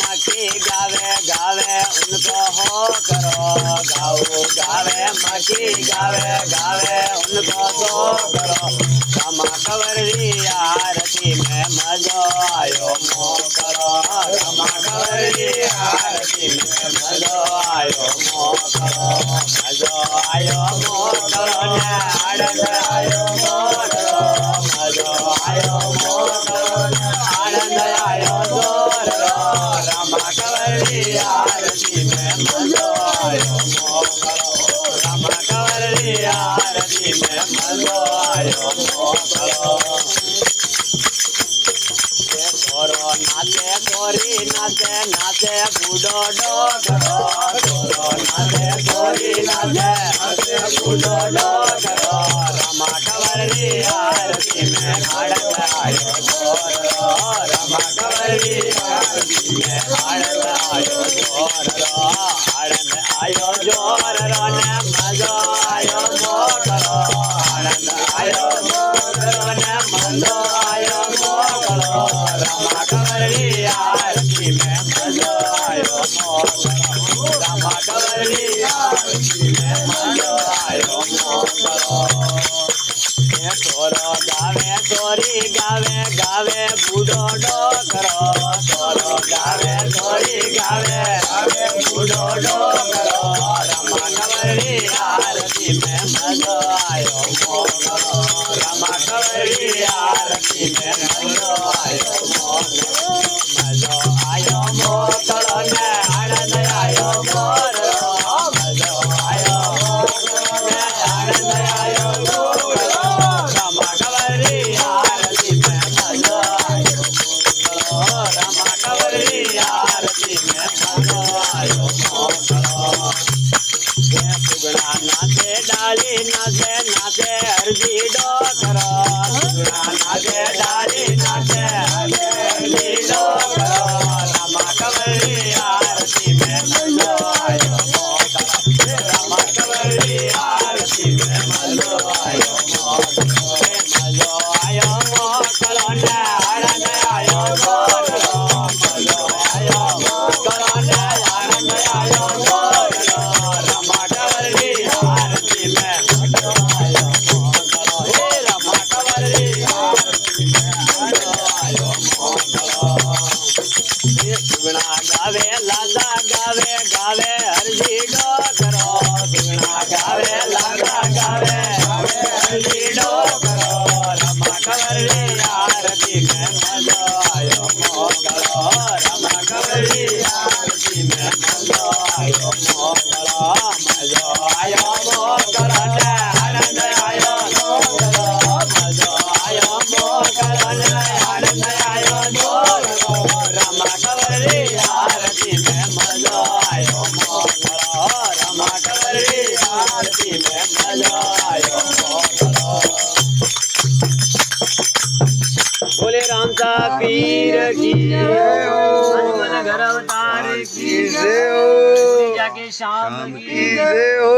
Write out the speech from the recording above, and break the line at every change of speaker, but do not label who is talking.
मखी गावे गावे उनको हो करो गाओ गावे मखी गावे गावे उनको तो करो रमा कंवरी आरती में मजो आयो मो करो रमा कंवरी आरती में मजो आयो मो करो मजो आयो मो करो ने आनंद आयो मो करो मजो आयो मो करो आनंद आयो जोर रमा कंवरी आरती में मजो आयो मो करो रमा कंवरी आरती में मजो आयो मो करो छोरो नाचे छोरी नाचे नाचे बूढ़ो डोकरो छोरो नाचे छोरी नाचे नाचे बूढ़ो डोकरो रमा कंवरी आरती में आनंद आयो जोरो रमा कंवरी आरती में आनंद आयो जोरो आनंद आयो जोरो ने मजो आयो मोकरो आनंद आयो जोरो ने मजो आयो मोकरो रमा कंवरी आरती में मजो आयो मोकरो रमा कंवरी आरती में मजो आयो मोकरो छोरो गावे छोरी गावे गावे बूढ़ो डोकरो छोरो गावे छोरी गावे गावे बूढ़ो डोकरो रमा कंवरी आरती में मजो आयो मोकरो रमा कंवरी आरती में मजो आयो मोकरो मजो आयो मोकरो ने आनंद आयो मोकरो मजो आयो मोकरो ने आनंद आयो मोकरो रमा कंवरी आरती में मजो आयो मोकरो रमा कंवरी आरती में मजो आयो मोकरो सुगड़ा नाचे डाली नाचे नाचे हरजी डोकरो सुगड़ा नाचे डाली नाचे हरजी डोकरो रमा कंवरी आरती में मजो आयो मोकरो रमा कंवरी आरती में मजो आयो मोकरो मजो आयो मोकरो ने आनंद आयो जोरो मजो आयो मोकरो ने आनंद आयो जोरो रमा कंवरी आरती में मजो आयो मोकरो हे रमा कंवरी आरती में मजो आयो मोकरो सुगड़ा गावे लादा गावे गावे हरजी डोकरो सुगड़ा गावे लादा गावे गावे हरजी डोकरो रमा कंवरी आरती में मजो आयो मोकरो रमा कंवरी आरती में मजो आयो मोकरो मजो आयो मोकरो ने आनंद आयो मोकरो मजो आयो मोकरो ने आनंद आयो जोरो रमा कंवरी आरती में मजो आयो मोकरो रमा कंवरी आरती में मजो आयो मोकरो बोले रामचा पीर की हनुमान घर अवतार की
जय हो
जाके शाम की
जय हो।